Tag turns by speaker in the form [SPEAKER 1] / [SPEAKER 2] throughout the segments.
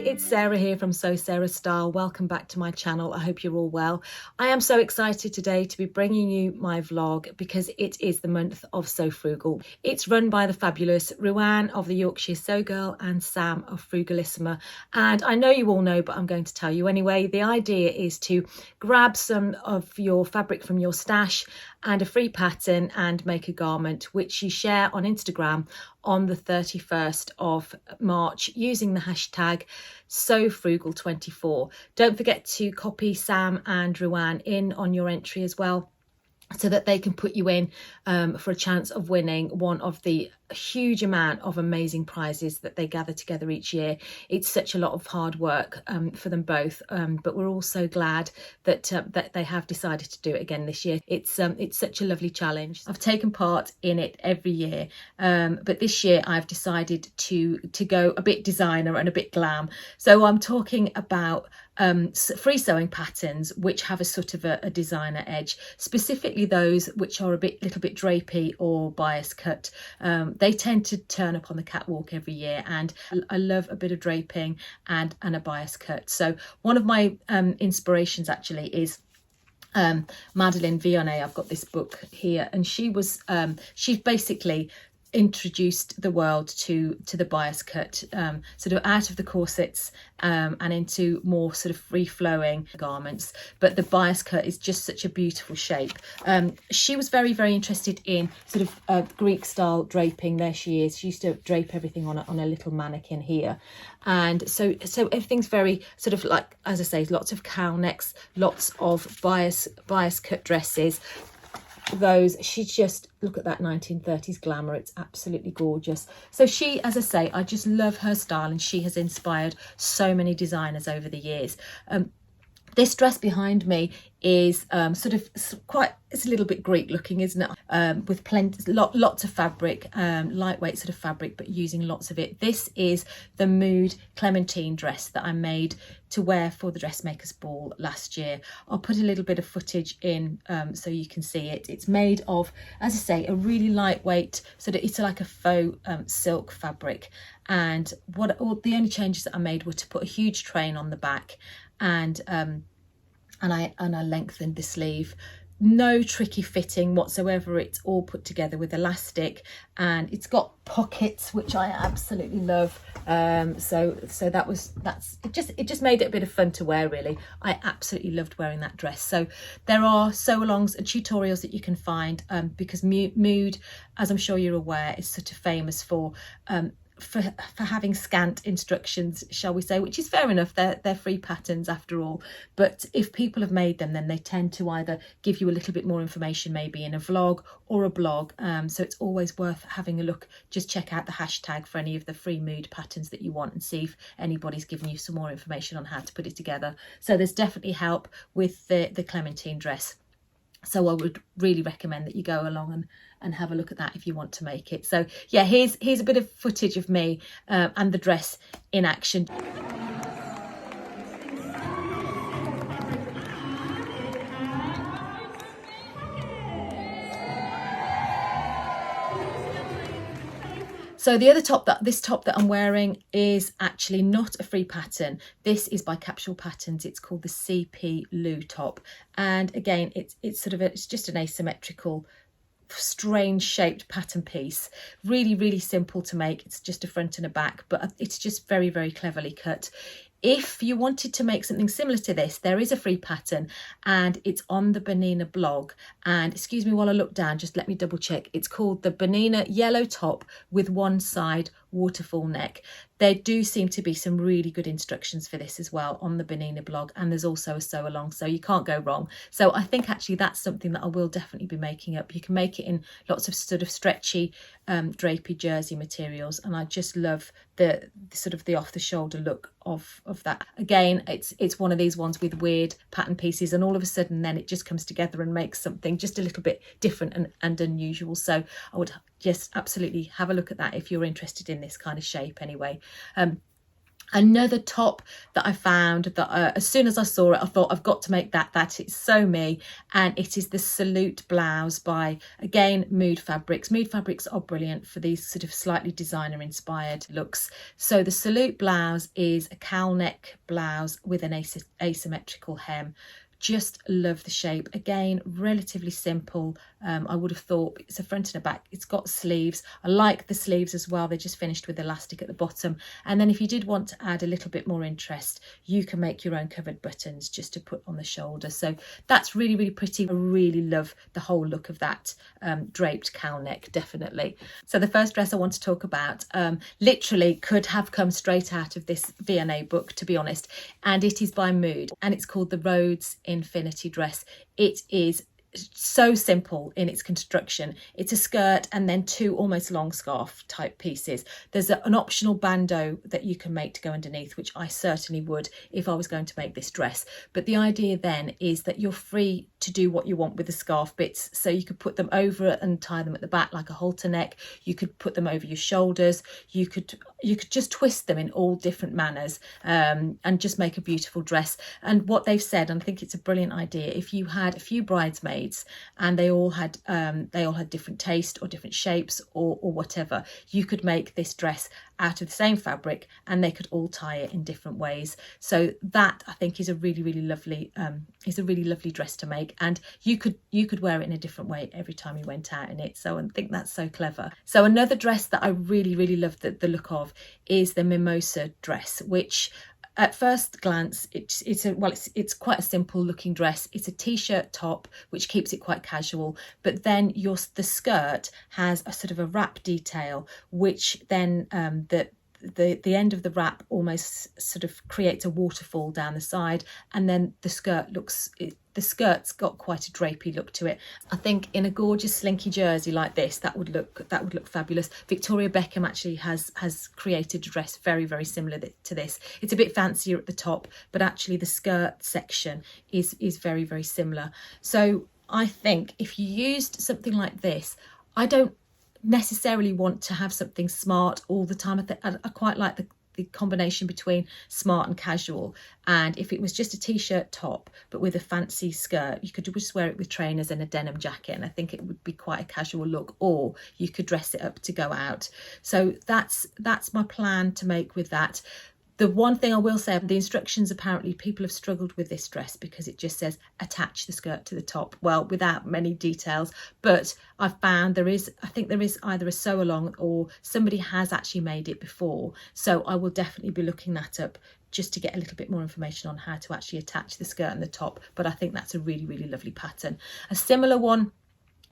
[SPEAKER 1] it's Sarah here from Sew Sarah Style. Welcome back to my channel. I hope you're all well. I am so excited today to be bringing you my vlog because it is the month of Sew Frugal. It's run by the fabulous Ruan of the Yorkshire Sew Girl and Sam of Frugalissima. And I know you all know, but I'm going to tell you anyway. The idea is to grab some of your fabric from your stash and a free pattern and make a garment, which you share on Instagram on the 31st of March using the hashtag SewFrugal24. Don't forget to copy Sam and Ruan in on your entry as well, so that they can put you in for a chance of winning one of the huge amount of amazing prizes that they gather together each year. It's such a lot of hard work for them both, but we're all so glad that that they have decided to do it again this year. It's such a lovely challenge. I've taken part in it every year, but this year I've decided to go a bit designer and a bit glam. So I'm talking about free sewing patterns which have a sort of a designer edge, specifically those which are a little bit drapey or bias cut. They tend to turn up on the catwalk every year, and I love a bit of draping and a bias cut. So one of my inspirations actually is Madeleine Vionnet. I've got this book here, and she's basically introduced the world to the bias cut, sort of out of the corsets and into more sort of free-flowing garments. But the bias cut is just such a beautiful shape. She was very interested in sort of Greek style draping. There she is. She used to drape everything on a little mannequin here, and so everything's very sort of like, as I say, lots of cowl necks, lots of bias cut dresses. She just, look at that 1930s glamour. It's absolutely gorgeous. So she, as I say, I just love her style, and she has inspired so many designers over the years. This dress behind me is it's a little bit Greek looking, isn't it? With lots of fabric, lightweight sort of fabric, but using lots of it. This is the Mood Clementine dress that I made to wear for the dressmakers ball last year. I'll put a little bit of footage in so you can see it. It's made of, as I say, a really lightweight, it's like a faux silk fabric. And the only changes that I made were to put a huge train on the back, and I lengthened the sleeve. No tricky fitting whatsoever. It's all put together with elastic, and it's got pockets, which I absolutely love. So it just made it a bit of fun to wear, really. I absolutely loved wearing that dress. So there are sew-alongs and tutorials that you can find, because Mood, as I'm sure you're aware, is sort of famous for having scant instructions, shall we say, which is fair enough. They're free patterns after all. But if people have made them, then they tend to either give you a little bit more information, maybe in a vlog or a blog. So it's always worth having a look. Just check out the hashtag for any of the free Mood patterns that you want, and see if anybody's given you some more information on how to put it together. So there's definitely help with the Clementine dress. So I would really recommend that you go along and have a look at that if you want to make it. So yeah, here's a bit of footage of me and the dress in action. So the other top, this top that I'm wearing, is actually not a free pattern. This is by Capsule Patterns. It's called the CPLou top, and again, it's just an asymmetrical, strange shaped pattern piece. Really simple to make. It's just a front and a back, but it's just very cleverly cut. If you wanted to make something similar to this, there is a free pattern, and it's on the Bernina blog. And excuse me while I look down, just let me double check. It's called the Banina Yellow top with one side waterfall neck. There do seem to be some really good instructions for this as well on the Bernina blog, and there's also a sew along, so you can't go wrong. So I think actually that's something that I will definitely be making up. You can make it in lots of sort of stretchy drapey jersey materials, and I just love the sort of the off the shoulder look of that. Again, it's one of these ones with weird pattern pieces, and all of a sudden then it just comes together and makes something just a little bit different and unusual. So I would just absolutely have a look at that if you're interested in this kind of shape anyway. Another top that I found that as soon as I saw it, I thought, I've got to make that. That is so me. And it is the Salute blouse by, again, Mood Fabrics. Mood Fabrics are brilliant for these sort of slightly designer inspired looks. So the Salute blouse is a cowl neck blouse with an asymmetrical hem. Just love the shape. Again, relatively simple. I would have thought it's a front and a back. It's got sleeves. I like the sleeves as well. They're just finished with elastic at the bottom. And then if you did want to add a little bit more interest, you can make your own covered buttons just to put on the shoulder. So that's really, really pretty. I really love the whole look of that draped cowl neck, definitely. So the first dress I want to talk about literally could have come straight out of this V&A book, to be honest. And it is by Mood, and it's called the Rhodes Infinity dress. It is so simple in its construction. It's a skirt and then two almost long scarf type pieces. There's an optional bandeau that you can make to go underneath, which I certainly would if I was going to make this dress. But the idea then is that you're free to do what you want with the scarf bits. So you could put them over and tie them at the back like a halter neck. You could put them over your shoulders. You could just twist them in all different manners and just make a beautiful dress. And what they've said, and I think it's a brilliant idea, if you had a few bridesmaids and they all had different taste or different shapes or whatever, you could make this dress out of the same fabric and they could all tie it in different ways. So that, I think, is a really, really lovely dress to make, and you could wear it in a different way every time you went out in it. So I think that's so clever. So another dress that I really, really love the look of is the Mimosa Dress, which at first glance, it's quite a simple looking dress. It's a t-shirt top, which keeps it quite casual, but then the skirt has a sort of a wrap detail, which then the end of the wrap almost sort of creates a waterfall down the side, and then the skirt's got quite a drapey look to it. I think in a gorgeous slinky jersey like this, that would look fabulous. Victoria Beckham actually has created a dress very, very similar to this. It's a bit fancier at the top, but actually the skirt section is very, very similar. So I think if you used something like this, I don't necessarily want to have something smart all the time. I quite like the combination between smart and casual, and if it was just a t-shirt top but with a fancy skirt, you could just wear it with trainers and a denim jacket, and I think it would be quite a casual look, or you could dress it up to go out. So that's my plan to make with that. The one thing I will say, the instructions, apparently people have struggled with this dress because it just says attach the skirt to the top, well, without many details. But I've found I think there is either a sew along or somebody has actually made it before. So I will definitely be looking that up just to get a little bit more information on how to actually attach the skirt and the top. But I think that's a really, really lovely pattern. A similar one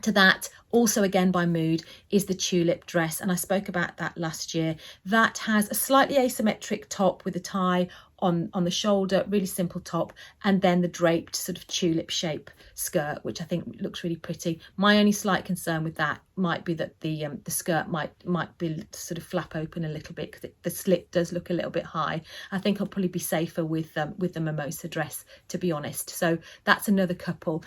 [SPEAKER 1] to that, also again by Mood, is the Tulip Dress, and I spoke about that last year. That has a slightly asymmetric top with a tie on the shoulder, really simple top, and then the draped sort of tulip shape skirt, which I think looks really pretty. My only slight concern with that might be that the skirt might be sort of flap open a little bit, because the slit does look a little bit high. I think I'll probably be safer with the Mimosa Dress, to be honest. So that's another couple.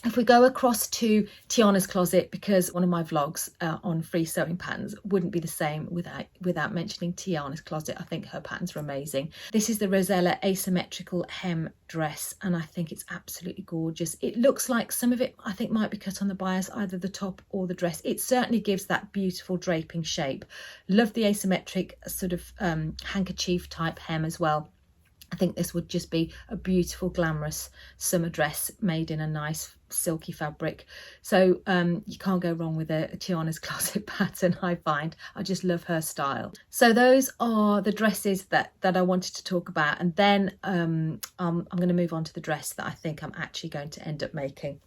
[SPEAKER 1] If we go across to Tiana's closet, because one of my vlogs on free sewing patterns wouldn't be the same without mentioning Tiana's closet. I think her patterns are amazing. This is the Rosella asymmetrical hem dress, and I think it's absolutely gorgeous. It looks like some of it, I think, might be cut on the bias, either the top or the dress. It certainly gives that beautiful draping shape. Love the asymmetric sort of handkerchief type hem as well. I think this would just be a beautiful, glamorous summer dress made in a nice silky fabric. So you can't go wrong with a Tiana's closet pattern, I find. I just love her style. So those are the dresses that I wanted to talk about. And then I'm going to move on to the dress that I think I'm actually going to end up making.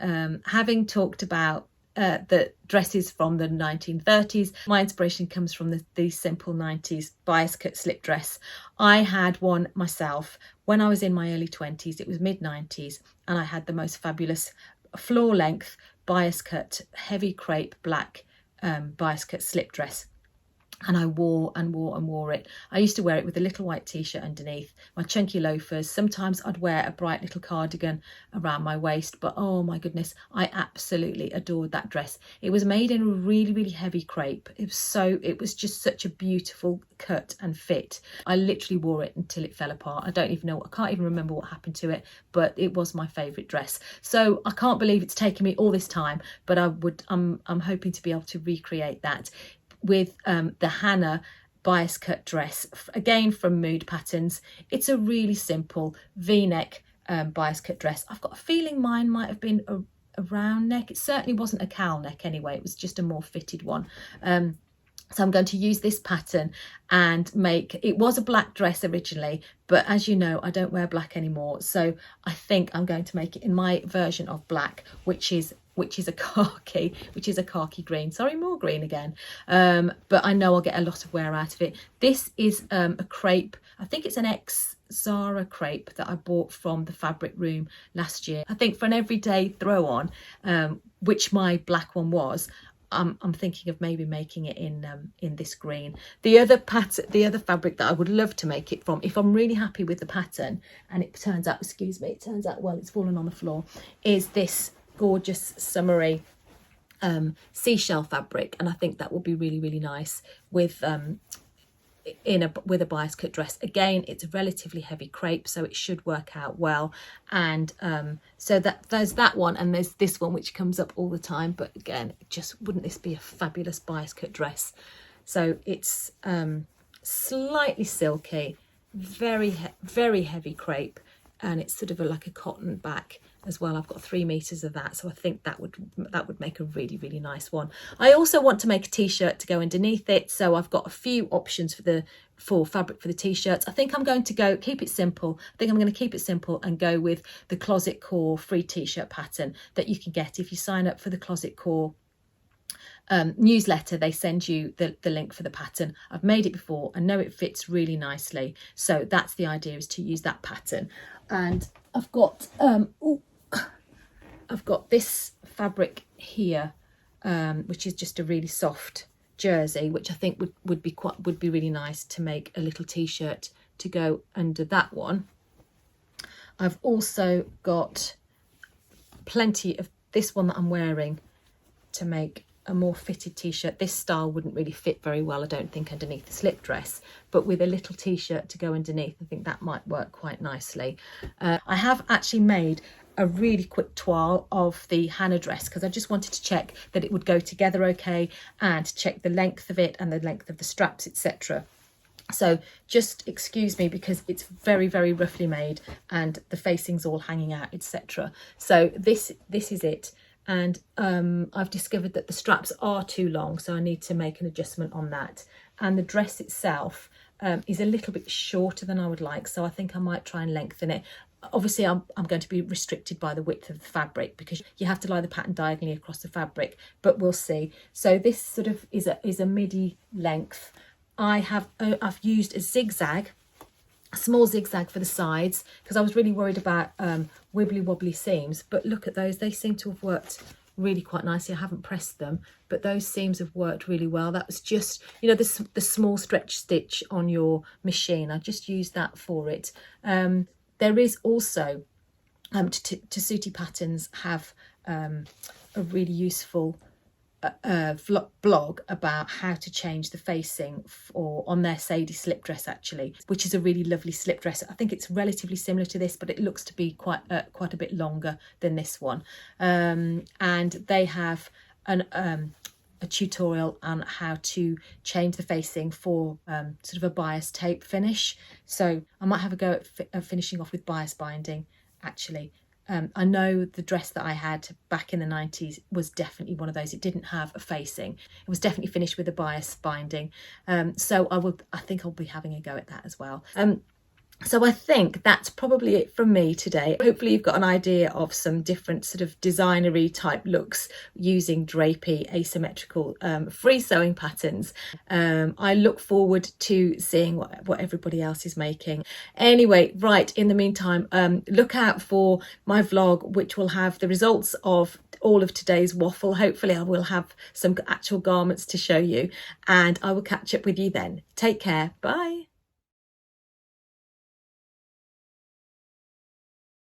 [SPEAKER 1] Having talked about the dresses from the 1930s, my inspiration comes from the simple 90s bias cut slip dress. I had one myself when I was in my early 20s. It was mid 90s, and I had the most fabulous floor length bias cut heavy crepe black bias cut slip dress. and I wore and wore and wore it. I used to wear it with a little white t-shirt underneath, my chunky loafers. Sometimes I'd wear a bright little cardigan around my waist, but oh my goodness, I absolutely adored that dress. It was made in a really, really heavy crepe. It was just such a beautiful cut and fit. I literally wore it until it fell apart. I can't even remember what happened to it, but it was my favourite dress. So I can't believe it's taken me all this time, but I'm hoping to be able to recreate that with the Hana bias cut dress, again from Mood Patterns. It's a really simple v-neck bias cut dress. I've got a feeling mine might have been a round neck. It certainly wasn't a cowl neck anyway, it was just a more fitted one. So I'm going to use this pattern and it was a black dress originally, but as you know, I don't wear black anymore. So I think I'm going to make it in my version of black, which is a khaki green. Sorry, more green again. But I know I'll get a lot of wear out of it. This is a crepe. I think it's an ex Zara crepe that I bought from the fabric room last year. I think for an everyday throw on, which my black one was, I'm thinking of maybe making it in this green. The other fabric that I would love to make it from, if I'm really happy with the pattern and it turns out, well, it's fallen on the floor, is this gorgeous summery seashell fabric, and I think that will be really, really nice with with a bias cut dress. Again, it's a relatively heavy crepe, so it should work out well. And so there's that one, and there's this one which comes up all the time, but again, wouldn't this be a fabulous bias cut dress? So it's slightly silky, very heavy crepe, and it's sort of like a cotton back as well. I've got 3 meters of that, so I think that would make a really, really nice one. I also want to make a t-shirt to go underneath it, so I've got a few options for fabric for the t-shirts. I think I'm going to keep it simple. I think I'm going to keep it simple and go with the Closet Core free t-shirt pattern that you can get if you sign up for the Closet Core newsletter. They send you the link for the pattern. I've made it before. I know it fits really nicely, so that's the idea, is to use that pattern. And I've got this fabric here, which is just a really soft jersey, which I think would be really nice to make a little t-shirt to go under that one. I've also got plenty of this one that I'm wearing to make a more fitted t-shirt. This style wouldn't really fit very well, I don't think, underneath the slip dress, but with a little t-shirt to go underneath, I think that might work quite nicely. I have actually made a really quick toile of the Hana dress because I just wanted to check that it would go together okay, and check the length of it and the length of the straps, etc. So just excuse me because it's very, very roughly made and the facing's all hanging out, etc. So this is it. And I've discovered that the straps are too long, so I need to make an adjustment on that. And the dress itself is a little bit shorter than I would like, so I think I might try and lengthen it. Obviously, I'm going to be restricted by the width of the fabric because you have to lie the pattern diagonally across the fabric, but we'll see. So this sort of is a midi length. I've used a small zigzag for the sides because I was really worried about wibbly wobbly seams, but look at those, they seem to have worked really quite nicely. I haven't pressed them, but those seams have worked really well. That was just, you know, the small stretch stitch on your machine, I just used that for it. There is also Tessuti Patterns have a really useful blog about how to change the facing on their Sadie slip dress, actually, which is a really lovely slip dress. I think it's relatively similar to this, but it looks to be quite a bit longer than this one. And they have a tutorial on how to change the facing for sort of a bias tape finish. So I might have a go at finishing off with bias binding, actually. I know the dress that I had back in the 90s was definitely one of those. It didn't have a facing. It was definitely finished with a bias binding. So I think I'll be having a go at that as well. So I think that's probably it from me today. Hopefully you've got an idea of some different sort of designery type looks using drapey, asymmetrical, free sewing patterns. I look forward to seeing what everybody else is making. Anyway, right, in the meantime, look out for my vlog, which will have the results of all of today's waffle. Hopefully I will have some actual garments to show you, and I will catch up with you then. Take care. Bye.